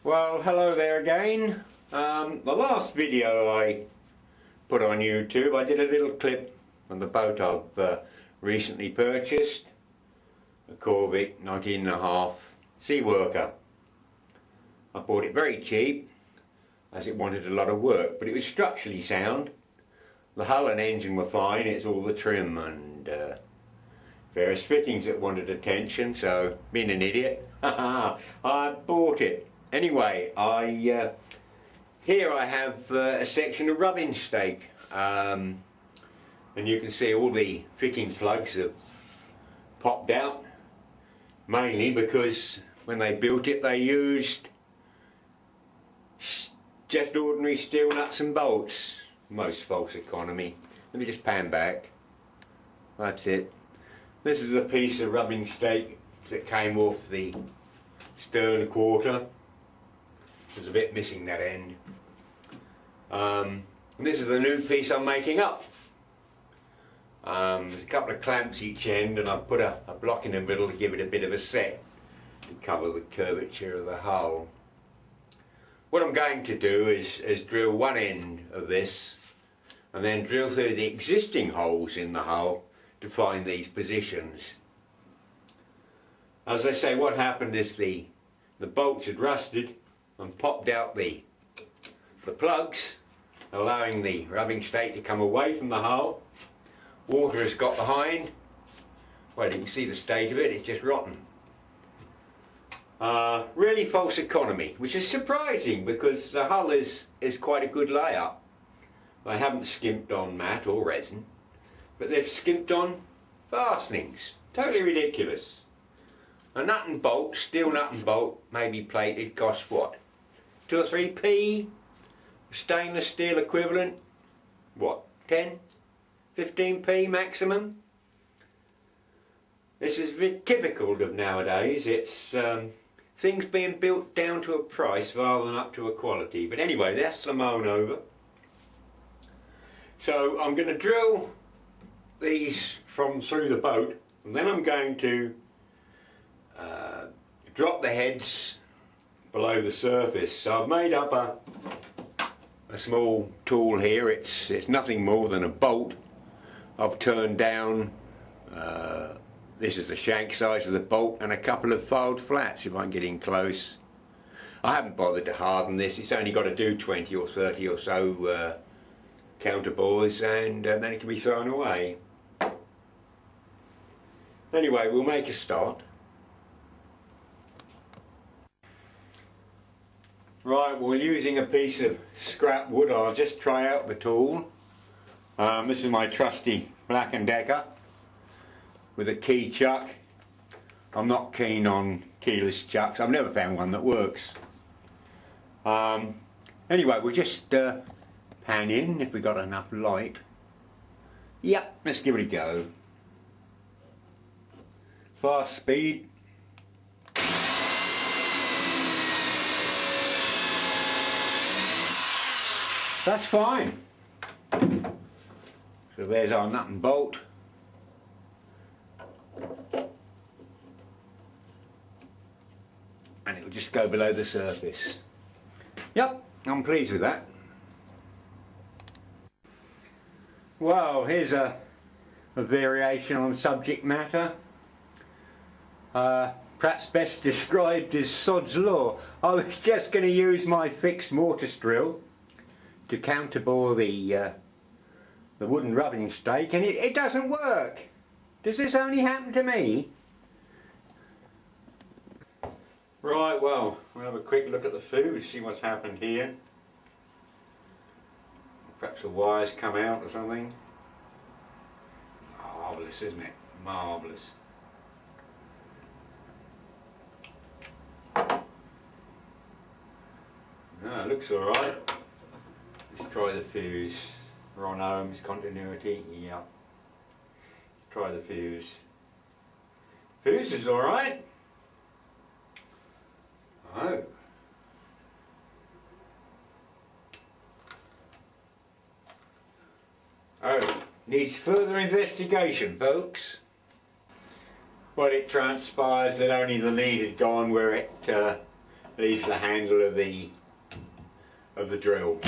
Well, hello there again. The last video I put on YouTube, I did a little clip on the boat I've recently purchased, a colvic 19.5 sea worker. I bought it very cheap as it wanted a lot of work, but it was structurally sound. The hull and engine were fine, it's all the trim and various fittings that wanted attention, so being an idiot, I bought it. Anyway, here I have a section of rubbing stake, and you can see all the fitting plugs have popped out, mainly because when they built it they used just ordinary steel nuts and bolts, most false economy. Let me just pan back, that's it. This is a piece of rubbing stake that came off the stern quarter. There's a bit missing that end. And this is the new piece I'm making up. There's a couple of clamps each end, and I've put a block in the middle to give it a bit of a set to cover the curvature of the hull. What I'm going to do is drill one end of this and then drill through the existing holes in the hull to find these positions. As I say, what happened is the bolts had rusted and popped out the plugs, allowing the rubbing stake to come away from the hull. Water has got behind. Well, you can see the state of it, it's just rotten. Really false economy, which is surprising because the hull is quite a good layout. They haven't skimped on mat or resin, but they've skimped on fastenings. Totally ridiculous. A nut and bolt, steel nut and bolt, maybe plated, costs what? 2 or 3p? Stainless steel equivalent, what? 10? 15p maximum? This is typical of nowadays. It's things being built down to a price rather than up to a quality. But anyway, that's the moan over. So I'm going to drill these from through the boat, and then I'm going to drop the heads below the surface. So I've made up a small tool here. It's nothing more than a bolt I've turned down. This is the shank size of the bolt, and a couple of filed flats if I'm getting close. I haven't bothered to harden this. It's only got to do 20 or 30 or so counterbores, and then it can be thrown away. Anyway, we'll make a start. Right, we're using a piece of scrap wood. I'll just try out the tool. This is my trusty Black & Decker with a key chuck. I'm not keen on keyless chucks. I've never found one that works. Anyway, we'll just pan in if we got enough light. Yep, let's give it a go. Fast speed. That's fine. So there's our nut and bolt. And it'll just go below the surface. Yep, I'm pleased with that. Well, here's a variation on subject matter. Perhaps best described as sod's law. I was just going to use my fixed mortise drill to counterbore the wooden rubbing stake, and it doesn't work. Does this only happen to me? Right, well, we'll have a quick look at the food, see what's happened here. Perhaps the wires come out or something. Marvellous, isn't it? Marvellous. No, it looks alright. Let's try the fuse. Ron Ohm's continuity, yeah. Try the fuse. Fuse is alright. Oh. Oh, needs further investigation, folks. Well, it transpires that only the lead had gone where it leaves the handle of the drill.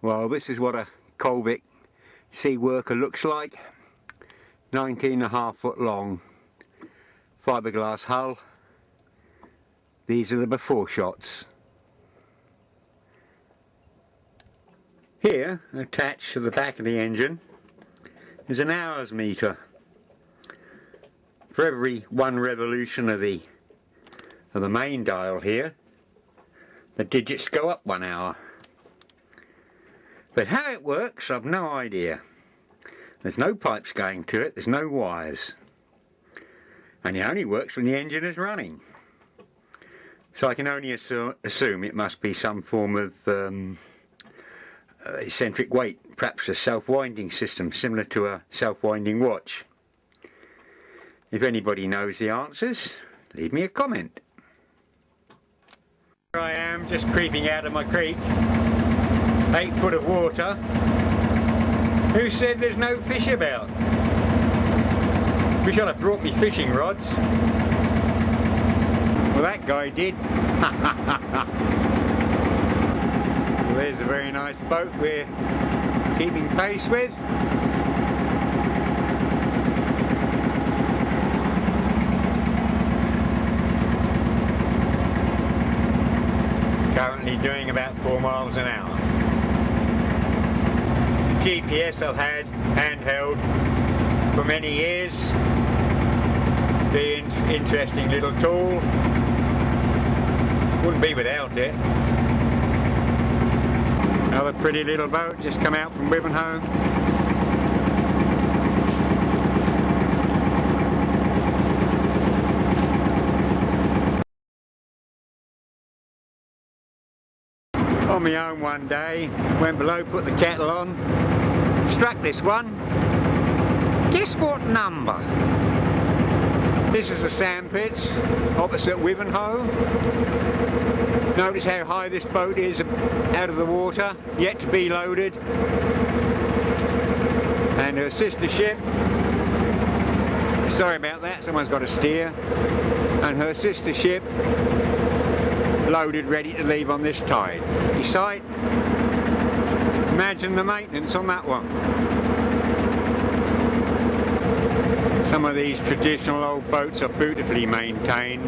Well, this is what a colvic sea worker looks like. 19.5 foot long, fiberglass hull. These are the before shots. Here, attached to the back of the engine, is an hours meter. For every one revolution of the main dial here, the digits go up 1 hour. But how it works, I've no idea. There's no pipes going to it, there's no wires. And it only works when the engine is running. So I can only assume it must be some form of eccentric weight, perhaps a self-winding system, similar to a self-winding watch. If anybody knows the answers, leave me a comment. Here I am, just creeping out of my creek. 8 foot of water. Who said there's no fish about? Wish I'd have brought me fishing rods. Well, that guy did. Well, there's a very nice boat we're keeping pace with. Currently doing about 4 miles an hour. GPS I've had handheld for many years. The interesting little tool. Wouldn't be without it. Another pretty little boat just come out from Wivenhoe. On my own one day, went below, put the kettle on, struck this one. Guess what number? This is the sandpits opposite Wivenhoe. Notice how high this boat is out of the water, yet to be loaded. And her sister ship, sorry about that, someone's got to steer. And her sister ship loaded, ready to leave on this tide. Sight. Imagine the maintenance on that one. Some of these traditional old boats are beautifully maintained.